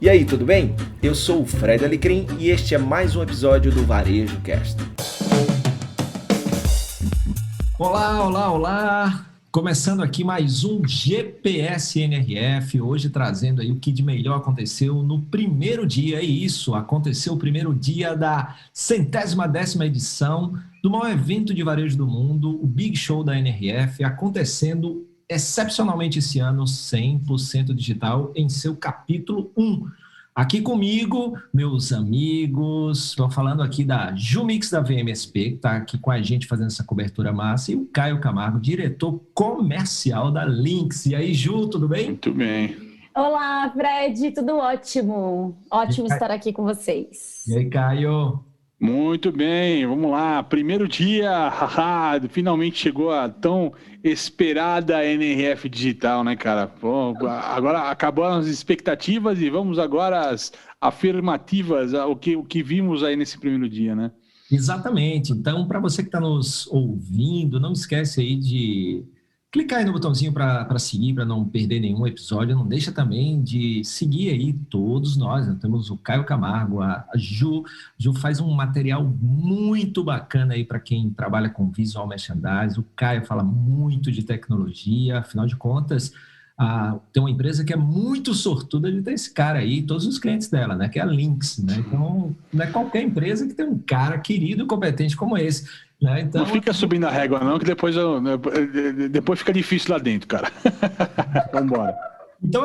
E aí, tudo bem? Eu sou o Fred Alecrim e este é mais um episódio do Varejo Cast. Olá, olá, olá! Começando aqui mais um GPS NRF, hoje trazendo aí o que de melhor aconteceu no primeiro dia, é isso, aconteceu o primeiro dia da 110ª edição do maior evento de varejo do mundo, o Big Show da NRF, acontecendo excepcionalmente esse ano, 100% digital, em seu capítulo 1. Aqui comigo, meus amigos, estou falando aqui da Jumix da VMSP, que está aqui com a gente fazendo essa cobertura massa, e o Caio Camargo, diretor comercial da Lynx. E aí, Ju, tudo bem? Muito bem. Olá, Fred, tudo ótimo. Ótimo estar aqui com vocês. E aí, Caio? Muito bem, vamos lá. Primeiro dia, finalmente chegou a tão esperada NRF digital, né, cara? Bom, agora acabaram as expectativas e vamos agora às afirmativas, o que vimos aí nesse primeiro dia, né? Exatamente. Então, para você que está nos ouvindo, não esquece aí de clicar aí no botãozinho para seguir, para não perder nenhum episódio. Não deixa também de seguir aí todos nós. Nós temos o Caio Camargo, a Ju. Ju faz um material muito bacana aí para quem trabalha com visual merchandising. O Caio fala muito de tecnologia. Afinal de contas, tem uma empresa que é muito sortuda de ter esse cara aí, todos os clientes dela, né? Que é a Lynx, né? Então, não é qualquer empresa que tem um cara querido e competente como esse. Né? Então, não fica subindo a régua, não, que depois fica difícil lá dentro, cara. Vamos embora. Então,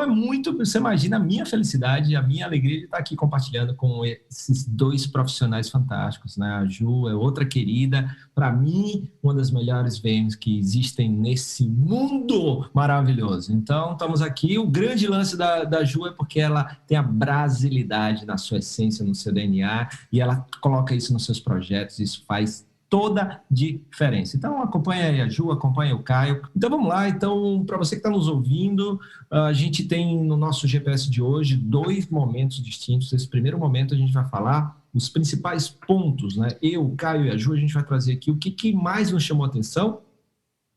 você imagina a minha felicidade, a minha alegria de estar aqui compartilhando com esses dois profissionais fantásticos, né? A Ju é outra querida, para mim, uma das melhores VMs que existem nesse mundo maravilhoso. Então, estamos aqui. O grande lance da Ju é porque ela tem a brasilidade na sua essência, no seu DNA, e ela coloca isso nos seus projetos, isso faz toda diferença. Então, acompanha aí a Ju, acompanha o Caio. Então, vamos lá. Então, para você que está nos ouvindo, a gente tem no nosso GPS de hoje 2 momentos distintos. Esse primeiro momento a gente vai falar os principais pontos, né? Eu, o Caio e a Ju, a gente vai trazer aqui o que mais nos chamou a atenção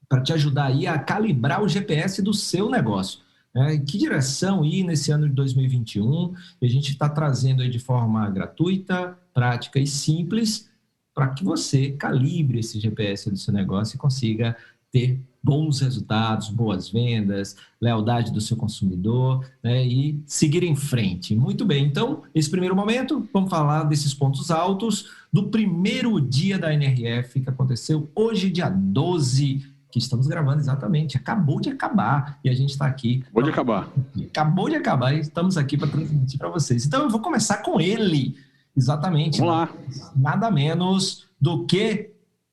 para te ajudar aí a calibrar o GPS do seu negócio. Que direção ir nesse ano de 2021? E a gente está trazendo aí de forma gratuita, prática e simples, para que você calibre esse GPS do seu negócio e consiga ter bons resultados, boas vendas, lealdade do seu consumidor, né, e seguir em frente. Muito bem, então, esse primeiro momento, vamos falar desses pontos altos do primeiro dia da NRF, que aconteceu hoje, dia 12, que estamos gravando exatamente, acabou de acabar, e a gente está aqui. Acabou de acabar, e estamos aqui para transmitir para vocês. Então, eu vou começar com ele. Exatamente. Vamos lá. Nada menos do que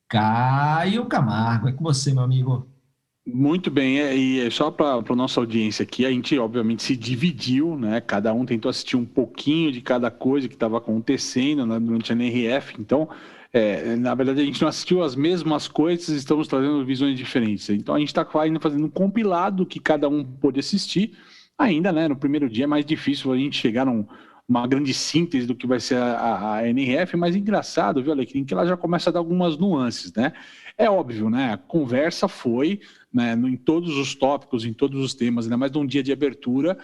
Caio Camargo. É com você, meu amigo. Muito bem, e só para a nossa audiência aqui, a gente obviamente se dividiu, né? Cada um tentou assistir um pouquinho de cada coisa que estava acontecendo, né, durante a NRF. Então, na verdade, a gente não assistiu as mesmas coisas, estamos trazendo visões diferentes. Então, a gente está ainda fazendo um compilado que cada um pôde assistir. Ainda, né? No primeiro dia é mais difícil a gente chegar uma grande síntese do que vai ser a NRF, mas engraçado, viu, Alecrim, que ela já começa a dar algumas nuances, né? É óbvio, né? A conversa foi, né, em todos os tópicos, em todos os temas, ainda mais num dia de abertura,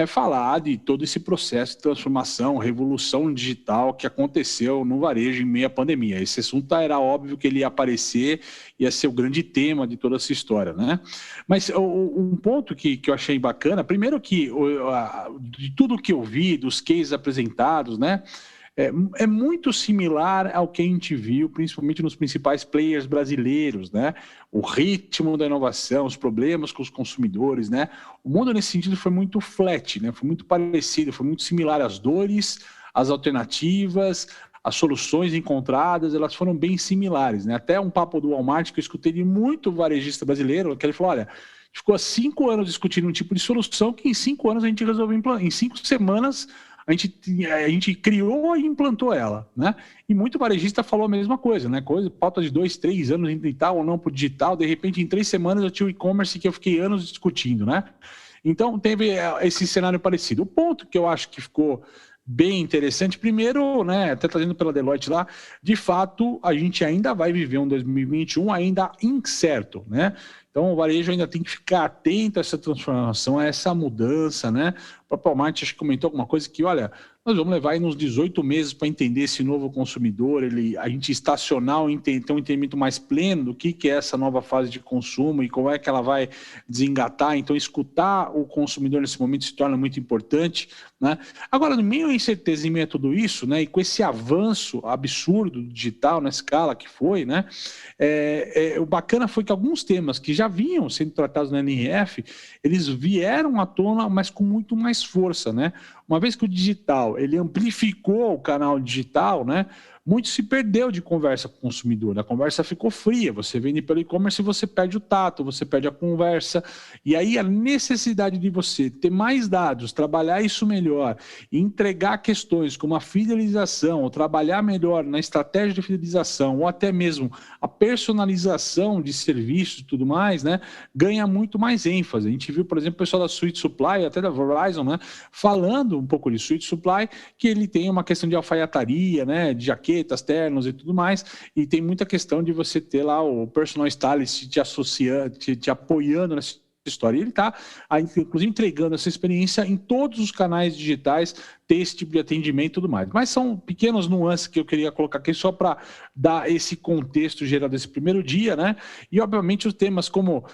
falar de todo esse processo de transformação, revolução digital que aconteceu no varejo em meio à pandemia. Esse assunto era óbvio que ele ia aparecer, ia ser o grande tema de toda essa história, né? Mas um ponto que eu achei bacana, primeiro que de tudo que eu vi, dos cases apresentados, né? É muito similar ao que a gente viu, principalmente nos principais players brasileiros, né? O ritmo da inovação, os problemas com os consumidores, né? O mundo, nesse sentido, foi muito flat, né? Foi muito parecido, foi muito similar às dores, às alternativas, as soluções encontradas, elas foram bem similares, né? Até um papo do Walmart que eu escutei de muito varejista brasileiro, que ele falou, olha, ficou há 5 anos discutindo um tipo de solução que em 5 anos a gente resolveu implantar, em 5 semanas a gente criou e implantou ela, né? E muito varejista falou a mesma coisa, né? Pauta de 2, 3 anos em tal ou não para o digital, de repente em 3 semanas eu tinha o e-commerce que eu fiquei anos discutindo, né? Então teve esse cenário parecido. O ponto que eu acho que ficou bem interessante, primeiro, né, até trazendo pela Deloitte lá, de fato, a gente ainda vai viver um 2021 ainda incerto, né? Então, o varejo ainda tem que ficar atento a essa transformação, a essa mudança, né? O próprio Walmart acho que comentou alguma coisa que, olha, nós vamos levar aí uns 18 meses para entender esse novo consumidor, a gente estacionar, ter um entendimento mais pleno do que é essa nova fase de consumo e como é que ela vai desengatar. Então, escutar o consumidor nesse momento se torna muito importante, né? Agora, no meio da incerteza, em meio a tudo isso, né, e com esse avanço absurdo do digital na escala que foi, né, o bacana foi que alguns temas que já vinham sendo tratados na NRF, eles vieram à tona, mas com muito mais força, né? Uma vez que o digital ele amplificou o canal digital, né? Muito se perdeu de conversa com o consumidor, a conversa ficou fria, você vende pelo e-commerce e você perde o tato, você perde a conversa, e aí a necessidade de você ter mais dados, trabalhar isso melhor, e entregar questões como a fidelização, ou trabalhar melhor na estratégia de fidelização, ou até mesmo a personalização de serviços e tudo mais, né, ganha muito mais ênfase. A gente viu, por exemplo, o pessoal da Suite Supply, até da Verizon, né, falando um pouco de Suite Supply, que ele tem uma questão de alfaiataria, né, de jaquetas, ternos e tudo mais, e tem muita questão de você ter lá o personal stylist te associando, te apoiando nessa história. E ele está, inclusive, entregando essa experiência em todos os canais digitais, ter esse tipo de atendimento e tudo mais. Mas são pequenas nuances que eu queria colocar aqui só para dar esse contexto geral desse primeiro dia, né? E, obviamente, os temas como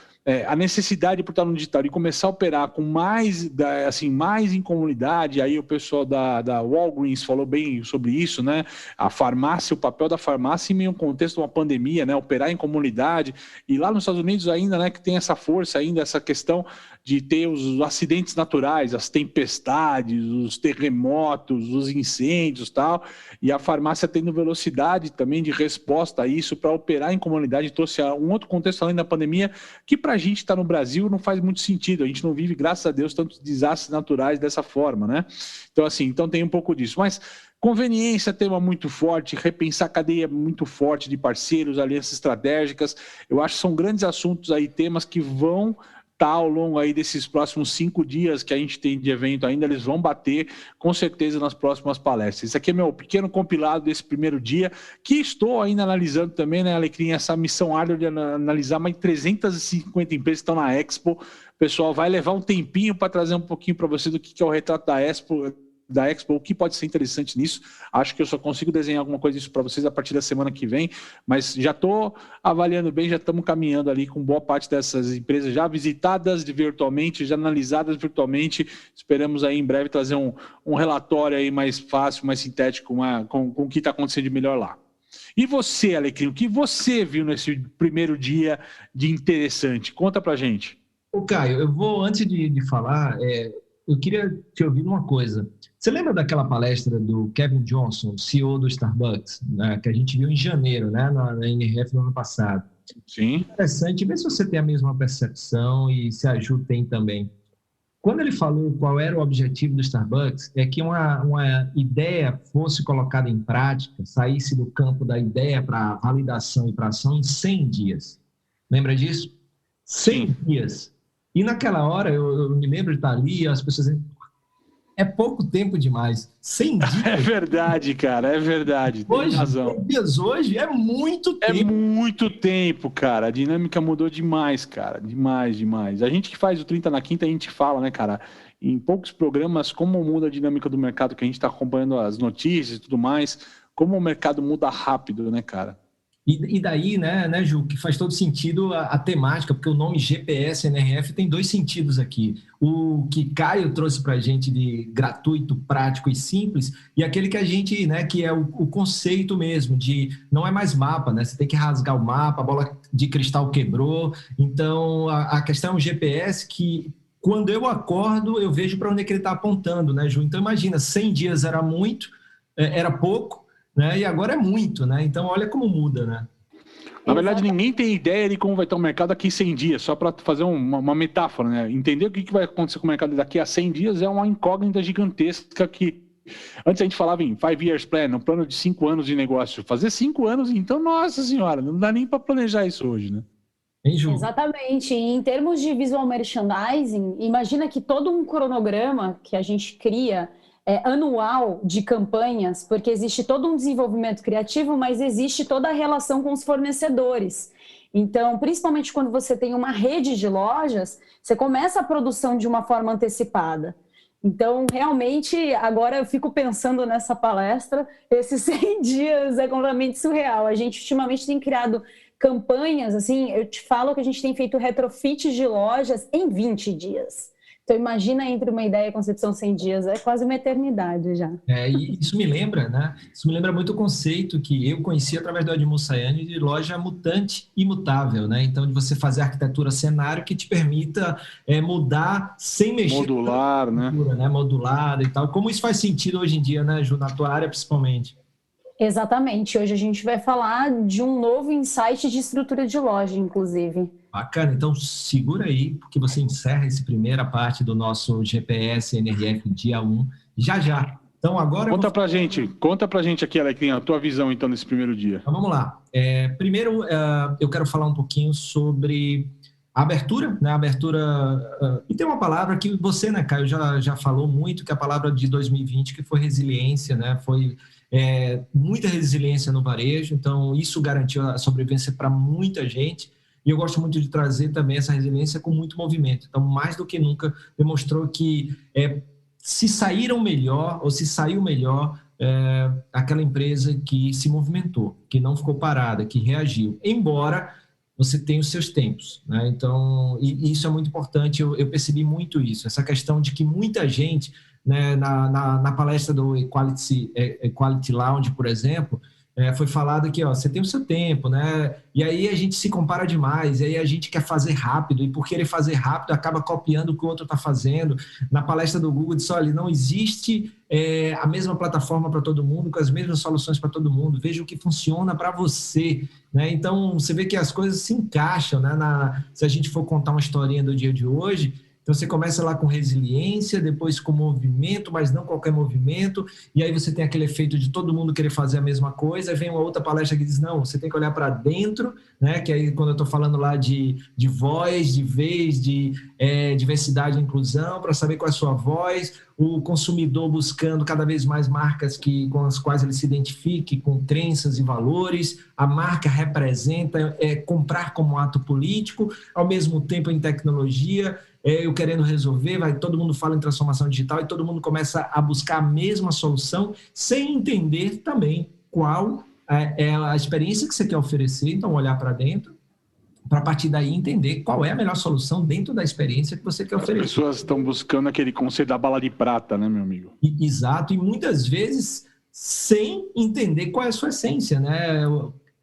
a necessidade por estar no digital e começar a operar com mais, assim, mais em comunidade. Aí o pessoal da Walgreens falou bem sobre isso, né? A farmácia, o papel da farmácia em meio a um contexto de uma pandemia, né? Operar em comunidade. E lá nos Estados Unidos ainda, né, que tem essa força ainda, essa questão de ter os acidentes naturais, as tempestades, os terremotos, os incêndios e tal, e a farmácia tendo velocidade também de resposta a isso para operar em comunidade, trouxe um outro contexto além da pandemia, que para a gente estar no Brasil não faz muito sentido, a gente não vive, graças a Deus, tantos desastres naturais dessa forma, né? Então, assim, então tem um pouco disso, mas conveniência, tema muito forte, repensar cadeia muito forte de parceiros, alianças estratégicas, eu acho que são grandes assuntos aí, temas que vão ao longo aí desses próximos 5 dias que a gente tem de evento ainda, eles vão bater com certeza nas próximas palestras. Esse aqui é meu pequeno compilado desse primeiro dia, que estou ainda analisando também, né, Alecrim, essa missão árdua de analisar mais 350 empresas que estão na Expo. Pessoal, vai levar um tempinho para trazer um pouquinho para você do que é o retrato da Expo, o que pode ser interessante nisso. Acho que eu só consigo desenhar alguma coisa disso para vocês a partir da semana que vem, mas já estou avaliando bem, já estamos caminhando ali com boa parte dessas empresas já visitadas virtualmente, já analisadas virtualmente. Esperamos aí em breve trazer um relatório aí mais fácil, mais sintético, com o que está acontecendo de melhor lá. E você, Alecrim, o que você viu nesse primeiro dia de interessante? Conta pra gente. Ô, Caio, eu vou, antes de falar, eu queria te ouvir uma coisa. Você lembra daquela palestra do Kevin Johnson, CEO do Starbucks, né, que a gente viu em janeiro, né, na NRF no ano passado? Sim. Interessante, vê se você tem a mesma percepção e se a Ju tem também. Quando ele falou qual era o objetivo do Starbucks, é que uma ideia fosse colocada em prática, saísse do campo da ideia para validação e para ação em 100 dias. Lembra disso? 100 dias. E naquela hora, eu me lembro de estar ali, as pessoas dizendo, é pouco tempo demais. 100 dias. É verdade, cara, é verdade. Tem razão. 100 dias hoje é muito tempo. É muito tempo, cara. A dinâmica mudou demais, cara. Demais. A gente que faz o 30 na Quinta, a gente fala, né, cara, em poucos programas, como muda a dinâmica do mercado, que a gente está acompanhando as notícias e tudo mais, como o mercado muda rápido, né, cara? E daí, né, Ju, que faz todo sentido a temática, porque o nome GPS NRF tem 2 sentidos aqui. O que Caio trouxe para a gente de gratuito, prático e simples, e aquele que a gente, né, que é o conceito mesmo, de não é mais mapa, né? Você tem que rasgar o mapa, a bola de cristal quebrou. Então, a questão é um GPS que, quando eu acordo, eu vejo para onde é que ele está apontando, né, Ju? Então, imagina, 100 dias era muito, era pouco, né? E agora é muito, né? Então, olha como muda, né? Na verdade, ninguém tem ideia de como vai estar o mercado daqui a 100 dias, só para fazer uma metáfora, né? Entender o que vai acontecer com o mercado daqui a 100 dias é uma incógnita gigantesca que... Antes a gente falava em 5 years plan, um plano de 5 anos de negócio. Fazer 5 anos, então, nossa senhora, não dá nem para planejar isso hoje, né? Exatamente. E em termos de visual merchandising, imagina que todo um cronograma que a gente cria anual de campanhas, porque existe todo um desenvolvimento criativo, mas existe toda a relação com os fornecedores. Então, principalmente quando você tem uma rede de lojas, você começa a produção de uma forma antecipada. Então, realmente, agora eu fico pensando nessa palestra, esses 100 dias é completamente surreal. A gente ultimamente tem criado campanhas, assim, eu te falo que a gente tem feito retrofit de lojas em 20 dias. Então, imagina entre uma ideia e a concepção 100 dias, é quase uma eternidade já. E isso me lembra, né? Isso me lembra muito o conceito que eu conheci através do Edmund Sayane de loja mutante imutável, né? Então, de você fazer arquitetura cenário que te permita mudar sem mexer. Modular, né? Modulada e tal. Como isso faz sentido hoje em dia, né, Ju, na tua área principalmente? Exatamente. Hoje a gente vai falar de um novo insight de estrutura de loja, inclusive. Bacana, então segura aí, porque você encerra essa primeira parte do nosso GPS NRF dia 1, já. Então agora... Conta pra gente aqui, Alecrim, a tua visão então nesse primeiro dia. Então vamos lá. Primeiro, eu quero falar um pouquinho sobre a abertura, né? E tem uma palavra que você, né, Caio, já falou muito, que é a palavra de 2020, que foi resiliência, né? Foi muita resiliência no varejo, então isso garantiu a sobrevivência para muita gente. E eu gosto muito de trazer também essa resiliência com muito movimento. Então, mais do que nunca, demonstrou que se saíram melhor, ou se saiu melhor, aquela empresa que se movimentou, que não ficou parada, que reagiu. Embora você tenha os seus tempos, né? Então, e isso é muito importante, eu percebi muito isso. Essa questão de que muita gente, né, na palestra do Equality Lounge, por exemplo, foi falado que você tem o seu tempo, né? E aí a gente se compara demais, e aí a gente quer fazer rápido, e por querer fazer rápido acaba copiando o que o outro está fazendo. Na palestra do Google disse, olha, não existe a mesma plataforma para todo mundo, com as mesmas soluções para todo mundo, veja o que funciona para você, né? Então você vê que as coisas se encaixam, né? Se a gente for contar uma historinha do dia de hoje, então você começa lá com resiliência, depois com movimento, mas não qualquer movimento, e aí você tem aquele efeito de todo mundo querer fazer a mesma coisa, aí vem uma outra palestra que diz, não, você tem que olhar para dentro, né? Que aí quando eu estou falando lá de voz, de vez, de diversidade e inclusão, para saber qual é a sua voz, o consumidor buscando cada vez mais marcas com as quais ele se identifique, com crenças e valores, a marca representa, comprar como ato político, ao mesmo tempo em tecnologia, eu querendo resolver, todo mundo fala em transformação digital e todo mundo começa a buscar a mesma solução sem entender também qual é a experiência que você quer oferecer, então olhar para dentro, para a partir daí entender qual é a melhor solução dentro da experiência que você quer oferecer. As pessoas estão buscando aquele conceito da bala de prata, né, meu amigo? Exato, e muitas vezes sem entender qual é a sua essência, né?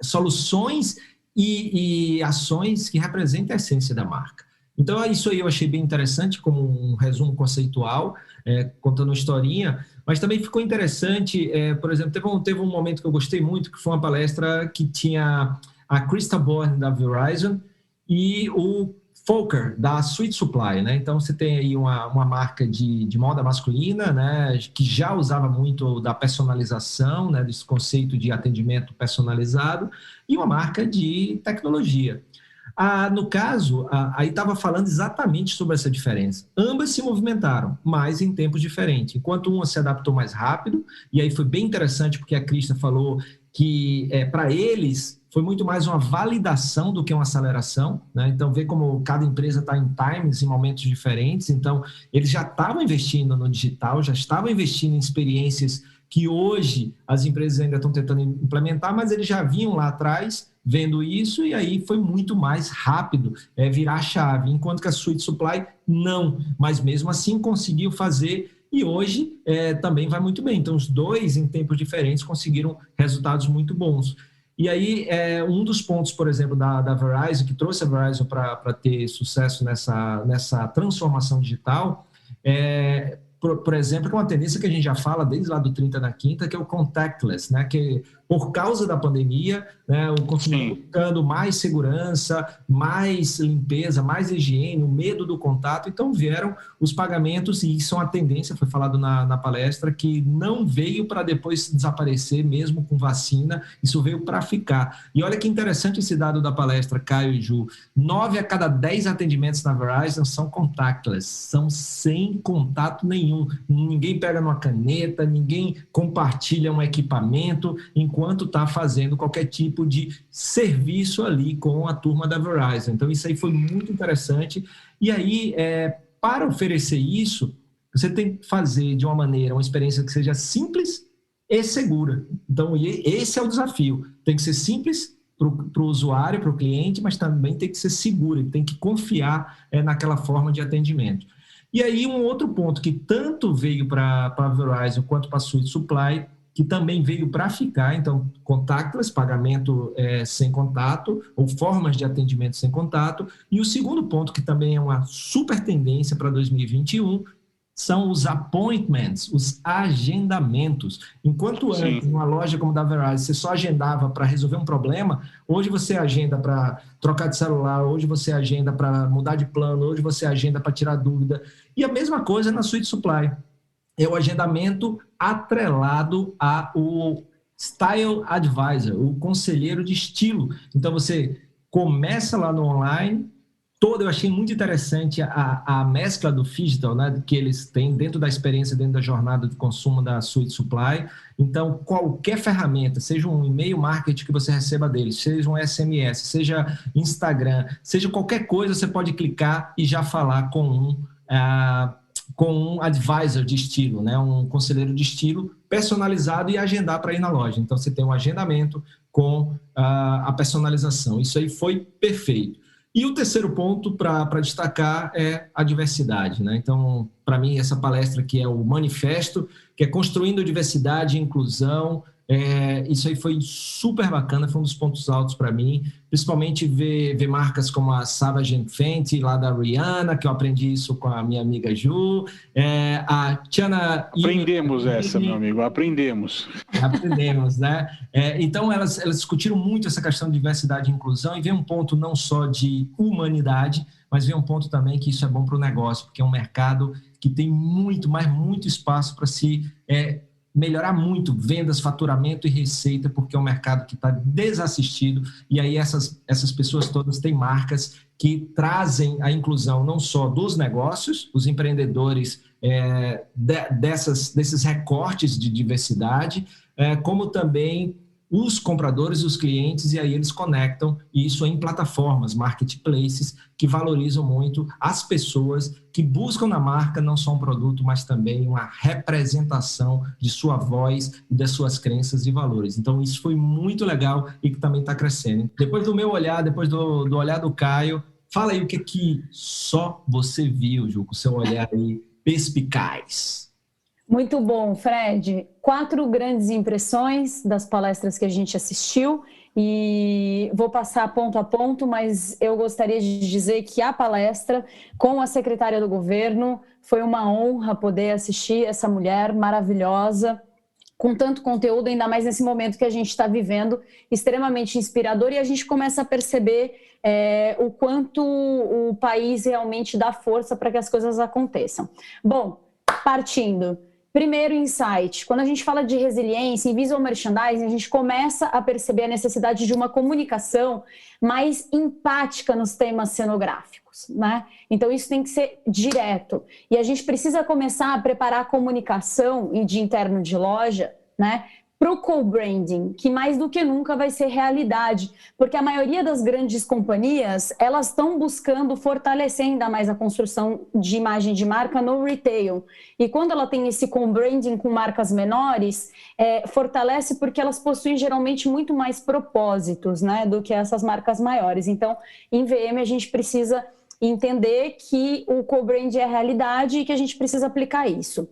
Soluções e ações que representem a essência da marca. Então, isso aí eu achei bem interessante, como um resumo conceitual, contando uma historinha, mas também ficou interessante, por exemplo, teve um momento que eu gostei muito, que foi uma palestra que tinha a Krista Born, da Verizon, e o Fokker, da Sweet Supply, né? Então, você tem aí uma marca de moda masculina, né? Que já usava muito da personalização, né? Desse conceito de atendimento personalizado, e uma marca de tecnologia. No caso, aí estava falando exatamente sobre essa diferença. Ambas se movimentaram, mas em tempos diferentes. Enquanto uma se adaptou mais rápido, e aí foi bem interessante porque a Krista falou que para eles foi muito mais uma validação do que uma aceleração, né? Então, vê como cada empresa está em times, em momentos diferentes. Então, eles já estavam investindo no digital, já estavam investindo em experiências que hoje as empresas ainda estão tentando implementar, mas eles já vinham lá atrás vendo isso, e aí foi muito mais rápido virar a chave, enquanto que a Sweet Supply não, mas mesmo assim conseguiu fazer, e hoje também vai muito bem. Então, os dois, em tempos diferentes, conseguiram resultados muito bons. E aí, um dos pontos, por exemplo, da Verizon, que trouxe a Verizon para ter sucesso nessa transformação digital, por exemplo, que é uma tendência que a gente já fala desde lá do 30 na quinta, que é o contactless, né? Que por causa da pandemia, né, o consumidor buscando mais segurança, mais limpeza, mais higiene, o medo do contato, então vieram os pagamentos, e isso é uma tendência, foi falado na palestra, que não veio para depois desaparecer, mesmo com vacina, isso veio para ficar. E olha que interessante esse dado da palestra, Caio e Ju, 9 a cada 10 atendimentos na Verizon são contactless, são sem contato nenhum. ninguém pega numa caneta, ninguém compartilha um equipamento enquanto está fazendo qualquer tipo de serviço ali com a turma da Verizon. Então, isso aí foi muito interessante. E aí, para oferecer isso, você tem que fazer de uma maneira, uma experiência que seja simples e segura. Então, esse é o desafio. Tem que ser simples para o usuário, para o cliente, mas também tem que ser segura, tem que confiar naquela forma de atendimento. E aí, um outro ponto que tanto veio para a Verizon quanto para a Suite Supply, que também veio para ficar, então, contactless, pagamento sem contato, ou formas de atendimento sem contato. E o segundo ponto, que também é uma super tendência para 2021, são os appointments, os agendamentos. Enquanto antes, numa loja como a da Verizon, você só agendava para resolver um problema, hoje você agenda para trocar de celular, hoje você agenda para mudar de plano, hoje você agenda para tirar dúvida. E a mesma coisa na Suite Supply. É o agendamento atrelado ao Style Advisor, o conselheiro de estilo. Então, você começa lá no online. Eu achei muito interessante a mescla do digital, né, que eles têm dentro da experiência, dentro da jornada de consumo da Suite Supply. Então, qualquer ferramenta, seja um e-mail marketing que você receba deles, seja um SMS, seja Instagram, seja qualquer coisa, você pode clicar e já falar com um advisor de estilo, né, um conselheiro de estilo personalizado e agendar para ir na loja. Então, você tem um agendamento com a personalização. Isso aí foi perfeito. E o terceiro ponto para destacar é a diversidade, né? Então, para mim, essa palestra aqui é o manifesto, que é construindo diversidade e inclusão. Isso aí foi super bacana, foi um dos pontos altos para mim, principalmente ver marcas como a Savage & Fenty, lá da Rihanna, que eu aprendi isso com a minha amiga Ju, a Tiana... Aprendemos essa, meu amigo, aprendemos. Aprendemos, né? Então, elas discutiram muito essa questão de diversidade e inclusão e vem um ponto não só de humanidade, mas vem um ponto também que isso é bom para o negócio, porque é um mercado que tem muito, mas muito espaço para se... melhorar muito vendas, faturamento e receita, porque é um mercado que está desassistido, e aí essas pessoas todas têm marcas que trazem a inclusão não só dos negócios, os empreendedores desses recortes de diversidade, como também os compradores e os clientes, e aí eles conectam isso em plataformas, marketplaces, que valorizam muito as pessoas que buscam na marca não só um produto, mas também uma representação de sua voz e das suas crenças e valores. Então, isso foi muito legal e que também está crescendo. Depois do meu olhar, depois do olhar do Caio, fala aí o que só você viu, Ju, com o seu olhar aí perspicaz. Muito bom, Fred. 4 grandes impressões das palestras que a gente assistiu e vou passar ponto a ponto, mas eu gostaria de dizer que a palestra com a secretária do governo foi uma honra poder assistir essa mulher maravilhosa, com tanto conteúdo, ainda mais nesse momento que a gente está vivendo, extremamente inspirador, e a gente começa a perceber o quanto o país realmente dá força para que as coisas aconteçam. Bom, partindo... Primeiro insight, quando a gente fala de resiliência em visual merchandising, a gente começa a perceber a necessidade de uma comunicação mais empática nos temas cenográficos, né? Então isso tem que ser direto. E a gente precisa começar a preparar a comunicação e de interno de loja, né? Para o co-branding, que mais do que nunca vai ser realidade, porque a maioria das grandes companhias, elas estão buscando fortalecer ainda mais a construção de imagem de marca no retail, e quando ela tem esse co-branding com marcas menores, fortalece porque elas possuem geralmente muito mais propósitos, né, do que essas marcas maiores. Então, em VM a gente precisa entender que o co-branding é a realidade e que a gente precisa aplicar isso.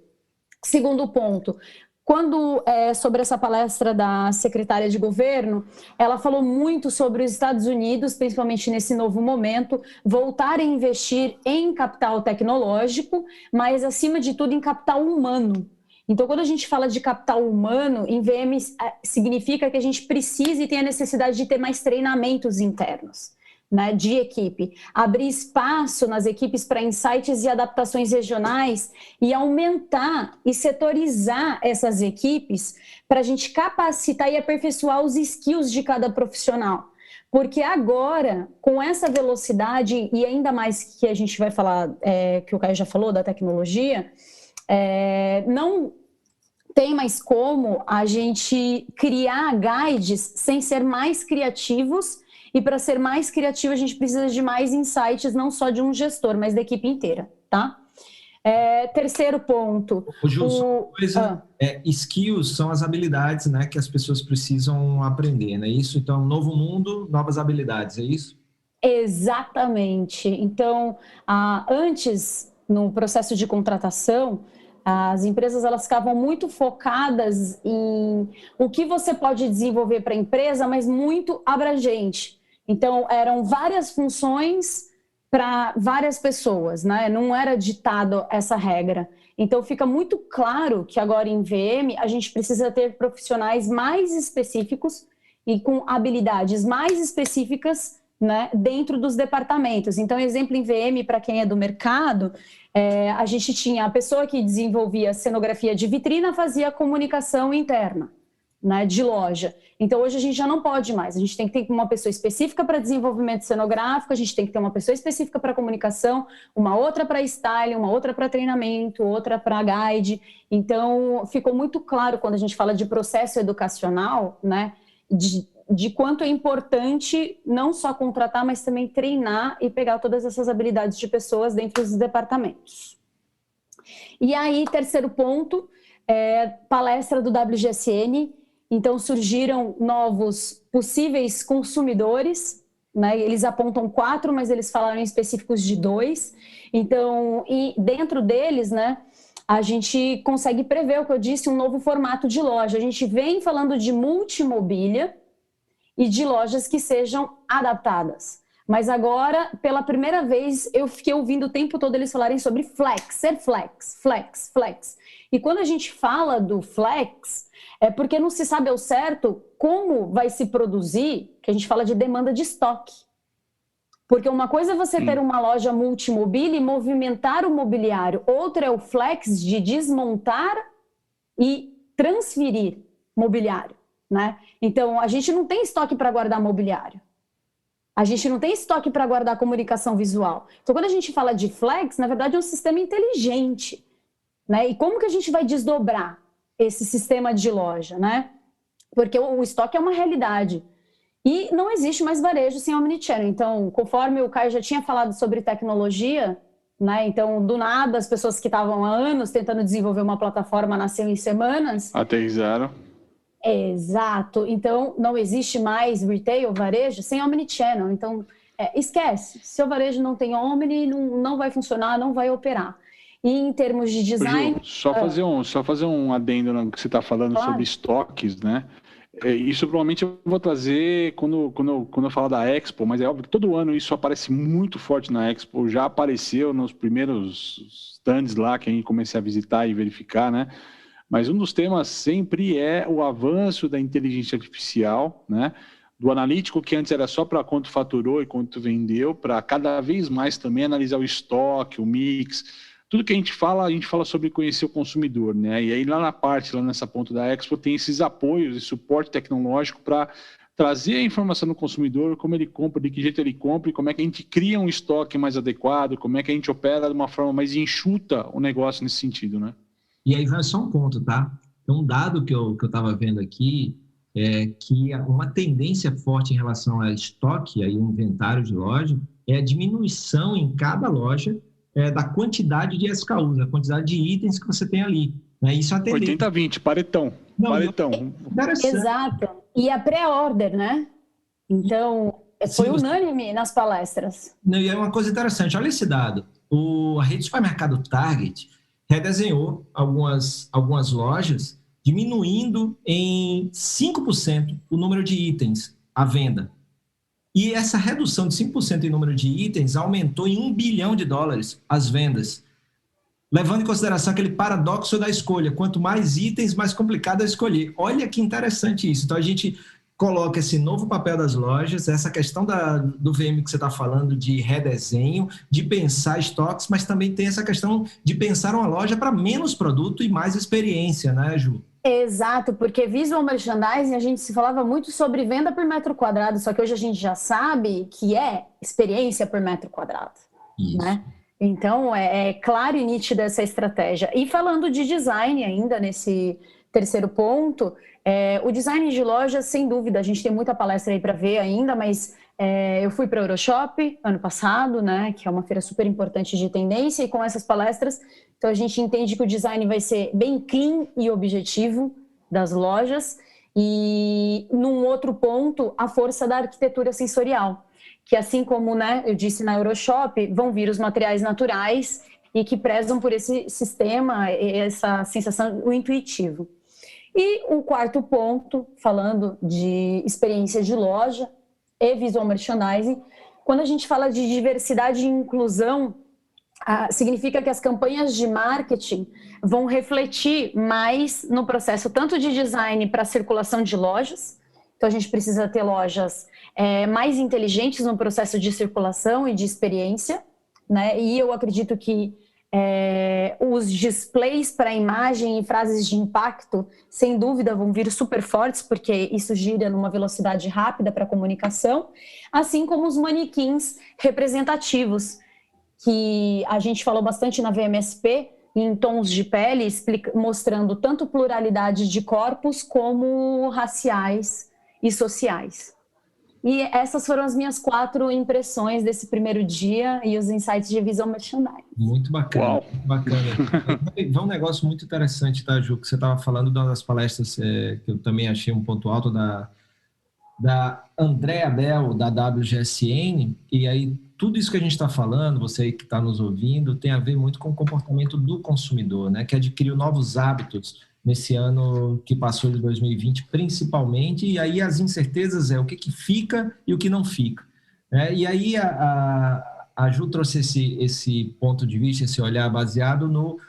Segundo ponto, quando, sobre essa palestra da secretária de governo, ela falou muito sobre os Estados Unidos, principalmente nesse novo momento, voltar a investir em capital tecnológico, mas, acima de tudo, em capital humano. Então, quando a gente fala de capital humano, em VM significa que a gente precisa e tem a necessidade de ter mais treinamentos internos, né, de equipe, abrir espaço nas equipes para insights e adaptações regionais e aumentar e setorizar essas equipes para a gente capacitar e aperfeiçoar os skills de cada profissional. Porque agora, com essa velocidade, e ainda mais que a gente vai falar, que o Caio já falou, da tecnologia, não tem mais como a gente criar guides sem ser mais criativos, e para ser mais criativo a gente precisa de mais insights, não só de um gestor, mas da equipe inteira, tá? Terceiro ponto. Ju, só uma coisa, skills são as habilidades, né, que as pessoas precisam aprender, não é isso? Então, novo mundo, novas habilidades, é isso? Exatamente. Então, antes, no processo de contratação, as empresas elas ficavam muito focadas em o que você pode desenvolver para a empresa, mas muito abrangente. Então, eram várias funções para várias pessoas, né? Não era ditado essa regra. Então, fica muito claro que agora em VM a gente precisa ter profissionais mais específicos e com habilidades mais específicas, né, dentro dos departamentos. Então, exemplo em VM, para quem é do mercado, a gente tinha a pessoa que desenvolvia cenografia de vitrina, fazia comunicação interna, né, de loja. Então, hoje a gente já não pode mais. A gente tem que ter uma pessoa específica para desenvolvimento cenográfico, a gente tem que ter uma pessoa específica para comunicação, uma outra para styling, uma outra para treinamento, outra para guide. Então, ficou muito claro quando a gente fala de processo educacional, né, de quanto é importante não só contratar, mas também treinar e pegar todas essas habilidades de pessoas dentro dos departamentos. E aí, terceiro ponto, palestra do WGSN. Então, surgiram novos possíveis consumidores, né? Eles apontam 4, mas eles falaram em específicos de 2. Então, e dentro deles, né, a gente consegue prever o que eu disse, um novo formato de loja. A gente vem falando de multimobília e de lojas que sejam adaptadas. Mas agora, pela primeira vez, eu fiquei ouvindo o tempo todo eles falarem sobre flex, ser flex, flex, flex. E quando a gente fala do flex, é porque não se sabe ao certo como vai se produzir, que a gente fala de demanda de estoque. Porque uma coisa é você ter uma loja multimobília e movimentar o mobiliário, outra é o flex de desmontar e transferir mobiliário, né? Então, a gente não tem estoque para guardar mobiliário. A gente não tem estoque para guardar comunicação visual. Então, quando a gente fala de flex, na verdade é um sistema inteligente, né? E como que a gente vai desdobrar esse sistema de loja, né? Porque o estoque é uma realidade. E não existe mais varejo sem omnichannel. Então, conforme o Caio já tinha falado sobre tecnologia, né? Então, do nada, as pessoas que estavam há anos tentando desenvolver uma plataforma nasceram em semanas. Aterrizaram. Exato. Então, não existe mais retail, varejo, sem omnichannel. Então, esquece. Se o varejo não tem omni, não vai funcionar, não vai operar. E em termos de design... Ju, só fazer um adendo no que você está falando sobre estoques, né? Isso provavelmente eu vou trazer quando eu falar da Expo, mas é óbvio que todo ano isso aparece muito forte na Expo, já apareceu nos primeiros stands lá que a gente comecei a visitar e verificar, né? Mas um dos temas sempre é o avanço da inteligência artificial, né? Do analítico, que antes era só para quanto faturou e quanto vendeu, para cada vez mais também analisar o estoque, o mix. Tudo que a gente fala sobre conhecer o consumidor, né? E aí lá nessa ponta da Expo, tem esses apoios e suporte tecnológico para trazer a informação do consumidor, como ele compra, de que jeito ele compra, e como é que a gente cria um estoque mais adequado, como é que a gente opera de uma forma mais enxuta o negócio nesse sentido, né? E aí vai só um ponto, tá? Então, um dado que eu estava vendo aqui é que uma tendência forte em relação ao estoque, aí o inventário de loja, é a diminuição em cada loja da quantidade de SKUs, a quantidade de itens que você tem ali. Né? Isso é uma tendência. 80-20, paretão. Exato. E a pré-order, né? Então, foi unânime nas palestras. E é uma coisa interessante, olha esse dado. A rede de supermercado Target redesenhou algumas lojas, diminuindo em 5% o número de itens à venda. E essa redução de 5% em número de itens aumentou em $1 bilhão as vendas, levando em consideração aquele paradoxo da escolha. Quanto mais itens, mais complicado é escolher. Olha que interessante isso. Então, a gente coloca esse novo papel das lojas, essa questão do VM que você está falando de redesenho, de pensar estoques, mas também tem essa questão de pensar uma loja para menos produto e mais experiência, né, Ju? Exato, porque visual merchandising a gente se falava muito sobre venda por metro quadrado, só que hoje a gente já sabe que é experiência por metro quadrado, né? Então, é clara e nítida essa estratégia. E falando de design ainda, nesse terceiro ponto, o design de loja, sem dúvida, a gente tem muita palestra aí para ver ainda, mas eu fui para a Euroshop ano passado, né, que é uma feira super importante de tendência, e com essas palestras, então a gente entende que o design vai ser bem clean e objetivo das lojas. E num outro ponto, a força da arquitetura sensorial, que assim como, né, eu disse na Euroshop, vão vir os materiais naturais e que prezam por esse sistema, essa sensação, o intuitivo. E o quarto ponto, falando de experiência de loja e visual merchandising, quando a gente fala de diversidade e inclusão, significa que as campanhas de marketing vão refletir mais no processo tanto de design para a circulação de lojas, então a gente precisa ter lojas mais inteligentes no processo de circulação e de experiência, né? E eu acredito que os displays para imagem e frases de impacto, sem dúvida, vão vir super fortes, porque isso gira numa velocidade rápida para a comunicação, assim como os manequins representativos, que a gente falou bastante na VMSP, em tons de pele, mostrando tanto pluralidade de corpos como raciais e sociais. E essas foram as minhas 4 impressões desse primeiro dia e os insights de visual merchandising. Muito bacana, Uau. muito bacana. Foi um negócio muito interessante, tá, Ju, que você estava falando de uma das palestras que eu também achei um ponto alto da Andrea Bell, da WGSN, e aí tudo isso que a gente está falando, você aí que está nos ouvindo, tem a ver muito com o comportamento do consumidor, né, que adquiriu novos hábitos nesse ano que passou de 2020, principalmente, e aí as incertezas o que fica e o que não fica. E aí a Ju trouxe esse ponto de vista, esse olhar baseado no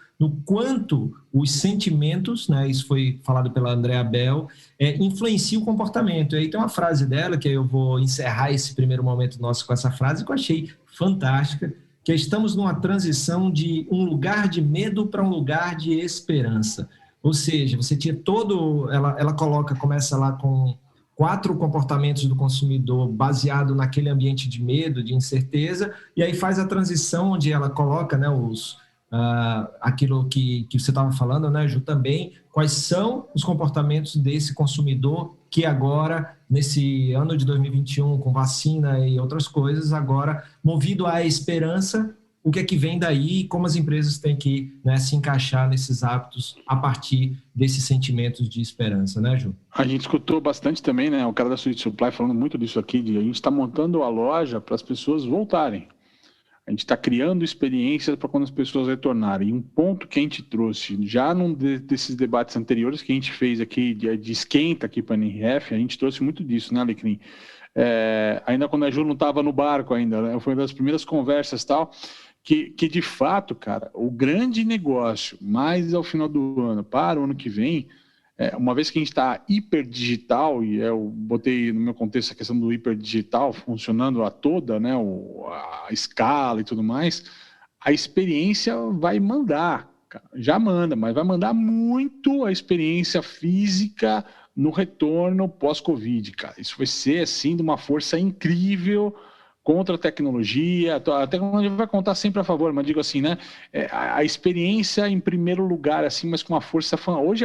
quanto os sentimentos, né, isso foi falado pela Andrea Bell, influenciam o comportamento. E aí tem uma frase dela, que eu vou encerrar esse primeiro momento nosso com essa frase, que eu achei fantástica, que estamos numa transição de um lugar de medo para um lugar de esperança. Ou seja, você tinha ela começa lá com 4 comportamentos do consumidor baseado naquele ambiente de medo, de incerteza, e aí faz a transição onde ela coloca, né, aquilo que você estava falando, né, Ju, também, quais são os comportamentos desse consumidor que agora, nesse ano de 2021, com vacina e outras coisas, agora, movido à esperança, o que é que vem daí e como as empresas têm que, né, se encaixar nesses hábitos a partir desses sentimentos de esperança, né, Ju? A gente escutou bastante também, né, o cara da Sweet Supply falando muito disso aqui, a gente está montando a loja para as pessoas voltarem. A gente está criando experiências para quando as pessoas retornarem. E um ponto que a gente trouxe, já num desses debates anteriores que a gente fez aqui, de esquenta aqui para a NRF, a gente trouxe muito disso, né, Alecrim? Ainda quando a Ju não estava no barco ainda, né, foi uma das primeiras conversas e tal, que de fato, cara, o grande negócio, mais ao final do ano, para o ano que vem, uma vez que a gente está hiperdigital, e eu botei no meu contexto a questão do hiperdigital funcionando a toda, né, a escala e tudo mais, a experiência vai mandar, cara, já manda, mas vai mandar muito a experiência física no retorno pós-Covid, cara. Isso vai ser, assim, de uma força incrível contra a tecnologia. A tecnologia vai contar sempre a favor, mas digo assim, né? A experiência em primeiro lugar, assim, mas com uma força...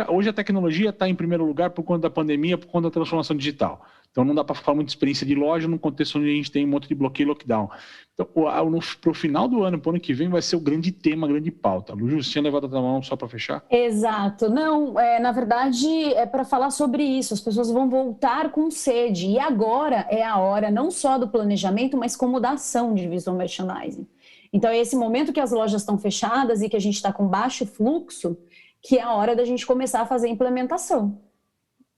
Hoje a tecnologia está em primeiro lugar por conta da pandemia, por conta da transformação digital. Então não dá para falar muito de experiência de loja num contexto onde a gente tem um monte de bloqueio e lockdown. Então, para o final do ano, para o ano que vem, vai ser o grande tema, a grande pauta. Lu, você tinha levado a mão só para fechar? Exato. Não, na verdade, é para falar sobre isso. As pessoas vão voltar com sede. E agora é a hora não só do planejamento, mas como da ação de visual merchandising. Então, é esse momento que as lojas estão fechadas e que a gente está com baixo fluxo, que é a hora da gente começar a fazer a implementação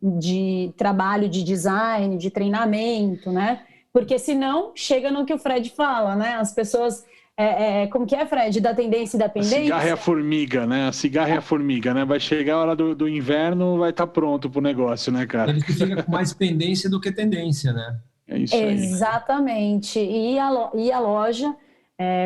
de trabalho de design, de treinamento, né? Porque senão chega no que o Fred fala, né? As pessoas, como que é, Fred? Da tendência e da pendência? A cigarra é a formiga, né? A cigarra é a formiga, né? Vai chegar a hora do inverno, vai estar pronto pro negócio, né, cara? Ele fica com mais pendência do que tendência, né? É isso aí. Exatamente. E a loja,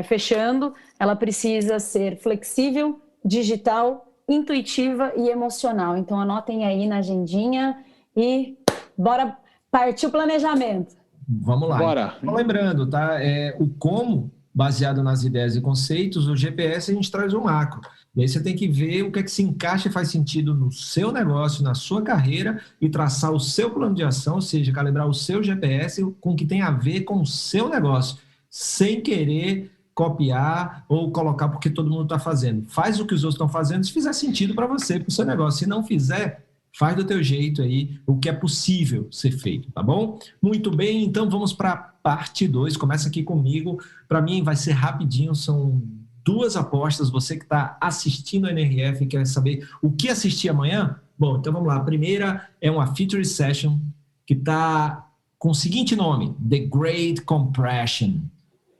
fechando, ela precisa ser flexível, digital, intuitiva e emocional. Então anotem aí na agendinha e bora partir o planejamento. Vamos lá. Bora. Então, lembrando, tá? O como baseado nas ideias e conceitos, o GPS a gente traz o macro. E aí você tem que ver o que é que se encaixa e faz sentido no seu negócio, na sua carreira e traçar o seu plano de ação, ou seja, calibrar o seu GPS com o que tem a ver com o seu negócio, sem querer copiar ou colocar porque todo mundo está fazendo. Faz o que os outros estão fazendo se fizer sentido para você, para o seu negócio. Se não fizer, faz do teu jeito aí o que é possível ser feito, tá bom? Muito bem, então vamos para a parte 2. Começa aqui comigo. Para mim vai ser rapidinho, são 2 apostas. Você que está assistindo a NRF e quer saber o que assistir amanhã? Bom, então vamos lá. A primeira é uma Feature Session que está com o seguinte nome, The Great Compression.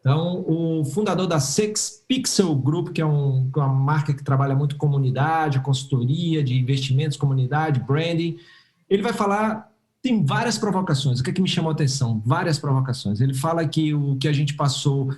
Então, o fundador da Six Pixel Group, que é uma marca que trabalha muito com comunidade, consultoria de investimentos, comunidade, branding, ele vai falar, tem várias provocações. O que é que me chamou a atenção? Várias provocações. Ele fala que o que a gente passou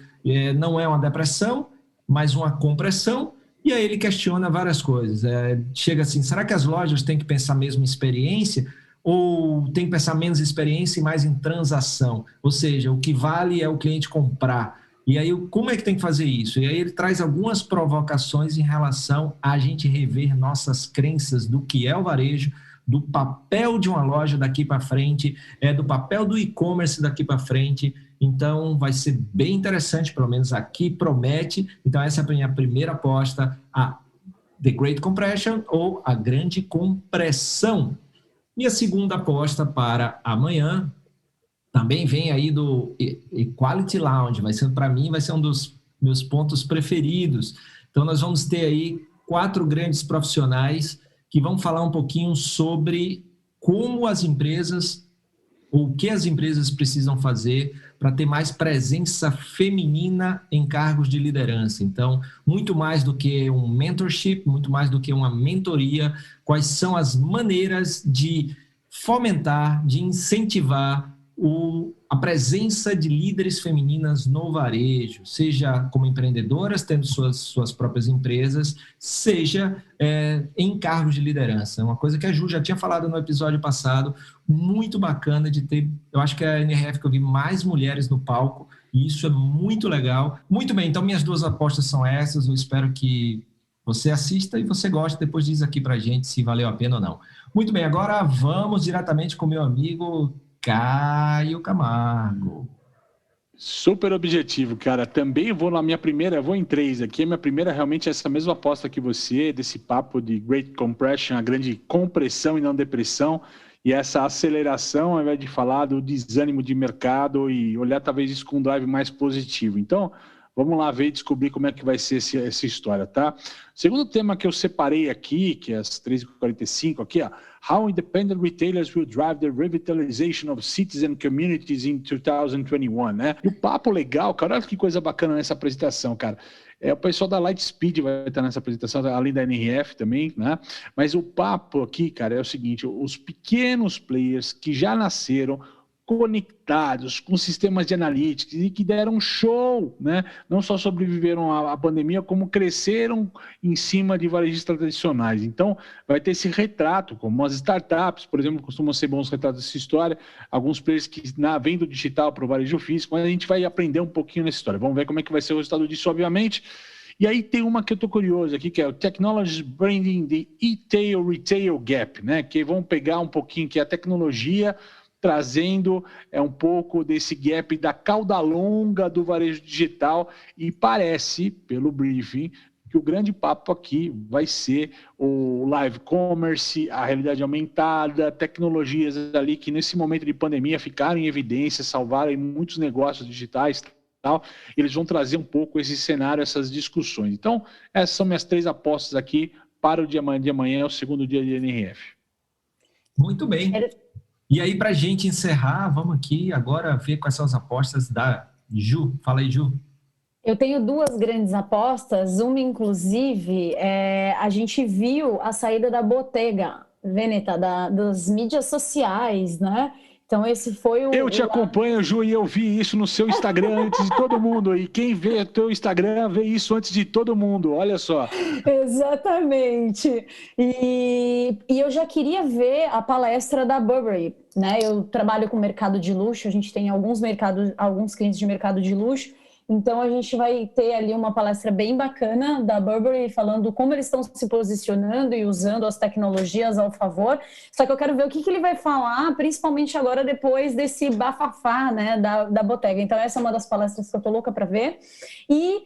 não é uma depressão, mas uma compressão, e aí ele questiona várias coisas. Chega assim, será que as lojas têm que pensar mesmo em experiência? Ou tem que pensar menos em experiência e mais em transação? Ou seja, o que vale é o cliente comprar. E aí, como é que tem que fazer isso? E aí ele traz algumas provocações em relação a gente rever nossas crenças do que é o varejo, do papel de uma loja daqui para frente, do papel do e-commerce daqui para frente. Então, vai ser bem interessante, pelo menos aqui promete. Então, essa é a minha primeira aposta, a The Great Compression ou a Grande Compressão. Minha segunda aposta para amanhã também vem aí do Equality Lounge. Para mim, vai ser um dos meus pontos preferidos. Então, nós vamos ter aí 4 grandes profissionais que vão falar um pouquinho sobre como as empresas, ou o que as empresas precisam fazer para ter mais presença feminina em cargos de liderança. Então, muito mais do que um mentorship, muito mais do que uma mentoria, quais são as maneiras de fomentar, de incentivar a presença de líderes femininas no varejo, seja como empreendedoras, tendo suas próprias empresas, seja em cargos de liderança. Uma coisa que a Ju já tinha falado no episódio passado, muito bacana de ter, eu acho que é a NRF que eu vi mais mulheres no palco, e isso é muito legal. Muito bem, então minhas 2 apostas são essas, eu espero que você assista e você goste, depois diz aqui pra gente se valeu a pena ou não. Muito bem, agora vamos diretamente com meu amigo Caio Camargo. Super objetivo, cara. Também vou na minha primeira, vou em 3 aqui. A minha primeira realmente é essa mesma aposta que você, desse papo de Great Compression, a grande compressão e não depressão, e essa aceleração, ao invés de falar do desânimo de mercado e olhar talvez isso com um drive mais positivo. Então, vamos lá ver e descobrir como é que vai ser essa história, tá? Segundo tema que eu separei aqui, que é às 3h45 aqui, ó. How independent retailers will drive the revitalization of cities and communities in 2021, né? E o papo legal, cara, olha que coisa bacana nessa apresentação, cara. O pessoal da Lightspeed vai estar nessa apresentação, além da NRF também, né? Mas o papo aqui, cara, é o seguinte, os pequenos players que já nasceram conectados com sistemas de analytics e que deram show, né? Não só sobreviveram à pandemia, como cresceram em cima de varejistas tradicionais. Então, vai ter esse retrato, como as startups, por exemplo, costumam ser bons retratos dessa história, alguns players que vêm do digital para o varejo físico, mas a gente vai aprender um pouquinho nessa história. Vamos ver como é que vai ser o resultado disso, obviamente. E aí tem uma que eu estou curioso aqui, que é o Technology Branding the E-Tail Retail Gap, né? Que vão pegar um pouquinho que é a tecnologia trazendo um pouco desse gap da cauda longa do varejo digital, e parece, pelo briefing, que o grande papo aqui vai ser o live commerce, a realidade aumentada, tecnologias ali que nesse momento de pandemia ficaram em evidência, salvaram muitos negócios digitais, tal. Eles vão trazer um pouco esse cenário, essas discussões. Então, essas são minhas 3 apostas aqui para o dia de amanhã, o segundo dia de NRF. Muito bem. E aí, para a gente encerrar, vamos aqui agora ver quais são as apostas da Ju. Fala aí, Ju. Eu tenho 2 grandes apostas. Uma, inclusive, a gente viu a saída da Bottega Veneta, das mídias sociais, né? Então, esse foi o... Eu te acompanho, Ju, e eu vi isso no seu Instagram antes de todo mundo. E quem vê o teu Instagram vê isso antes de todo mundo. Olha só. Exatamente. E eu já queria ver a palestra da Burberry, né? Eu trabalho com mercado de luxo, a gente tem alguns clientes de mercado de luxo, Então, a gente vai ter ali uma palestra bem bacana da Burberry, falando como eles estão se posicionando e usando as tecnologias ao favor. Só que eu quero ver o que ele vai falar, principalmente agora, depois desse bafafá, né, da Bottega. Então, essa é uma das palestras que eu tô louca para ver. E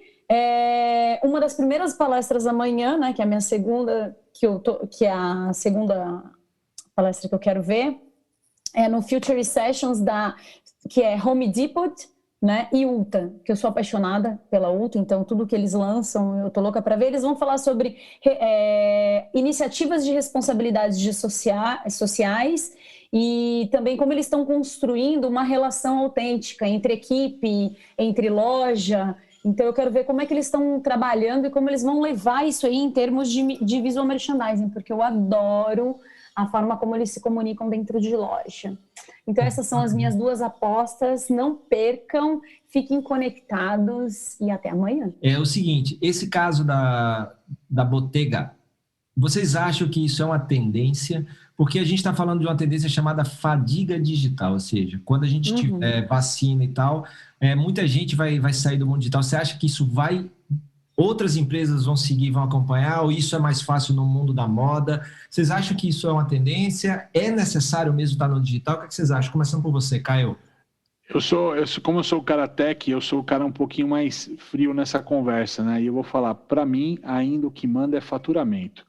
uma das primeiras palestras amanhã, né, que é a minha segunda, que é a segunda palestra que eu quero ver, é no Future Sessions, que é Home Depot, né, e Ulta, que eu sou apaixonada pela Ulta, então tudo que eles lançam eu tô louca para ver. Eles vão falar sobre iniciativas de responsabilidades sociais e também como eles estão construindo uma relação autêntica entre equipe, entre loja. Então eu quero ver como é que eles estão trabalhando e como eles vão levar isso aí em termos de visual merchandising, porque eu adoro a forma como eles se comunicam dentro de loja. Então essas são as minhas 2 apostas, não percam, fiquem conectados e até amanhã. É o seguinte, esse caso da Bottega, vocês acham que isso é uma tendência? Porque a gente está falando de uma tendência chamada fadiga digital, ou seja, quando a gente tiver vacina e tal, muita gente vai sair do mundo digital. Você acha que isso outras empresas vão seguir, vão acompanhar, ou isso é mais fácil no mundo da moda? Vocês acham que isso é uma tendência? É necessário mesmo estar no digital? O que vocês acham? Começando por você, Caio. Como eu sou o cara tech, eu sou o cara um pouquinho mais frio nessa conversa, né? E eu vou falar, para mim, ainda o que manda é faturamento.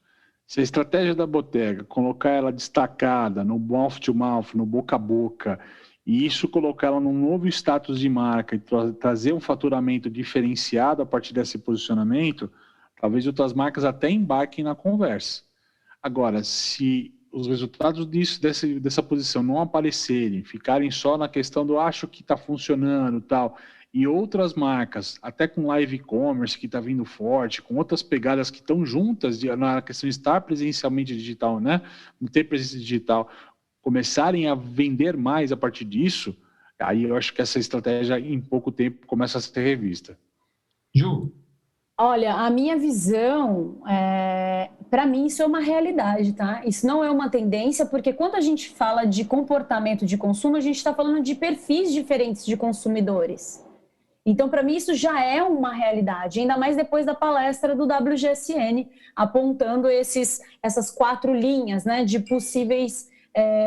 Se a estratégia da Bottega, colocar ela destacada no mouth to mouth, no boca a boca, e isso colocar ela num novo status de marca e trazer um faturamento diferenciado a partir desse posicionamento, talvez outras marcas até embarquem na conversa. Agora, se os resultados dessa posição não aparecerem, ficarem só na questão do acho que está funcionando e tal, e outras marcas, até com live e-commerce que está vindo forte, com outras pegadas que estão juntas na questão de estar presencialmente digital, né? Ter presença digital, começarem a vender mais a partir disso, aí eu acho que essa estratégia em pouco tempo começa a ser revista. Ju? Olha, a minha visão, para mim isso é uma realidade, tá? Isso não é uma tendência, porque quando a gente fala de comportamento de consumo, a gente está falando de perfis diferentes de consumidores. Então, para mim, isso já é uma realidade, ainda mais depois da palestra do WGSN, apontando essas 4 linhas, né, de possíveis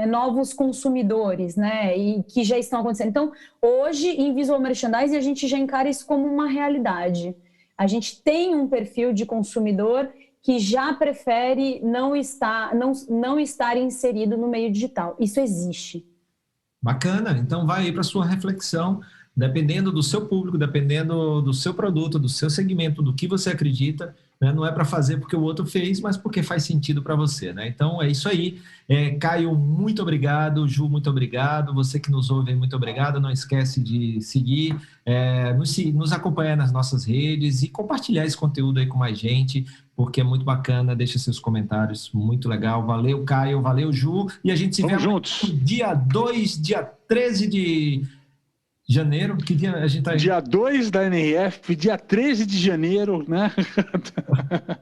novos consumidores, né, e que já estão acontecendo. Então, hoje, em Visual Merchandising, a gente já encara isso como uma realidade. A gente tem um perfil de consumidor que já prefere não estar inserido no meio digital. Isso existe. Bacana, então vai aí para a sua reflexão, dependendo do seu público, dependendo do seu produto, do seu segmento, do que você acredita, né? Não é para fazer porque o outro fez, mas porque faz sentido para você, né? Então é isso aí. Caio, muito obrigado. Ju, muito obrigado. Você que nos ouve, muito obrigado. Não esquece de seguir, nos acompanhar nas nossas redes e compartilhar esse conteúdo aí com mais gente, porque é muito bacana. Deixa seus comentários, muito legal. Valeu, Caio. Valeu, Ju. E a gente se vê juntos. Dia 13 de janeiro. Que dia a gente tá aí? Dia 2 da NRF, dia 13 de janeiro, né?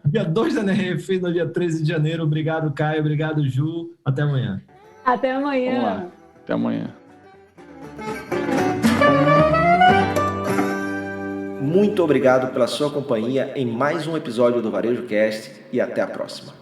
Dia 2 da NRF, no dia 13 de janeiro. Obrigado, Caio. Obrigado, Ju. Até amanhã. Até amanhã. Vamos lá. Até amanhã. Muito obrigado pela sua companhia em mais um episódio do Varejo Cast e até a próxima.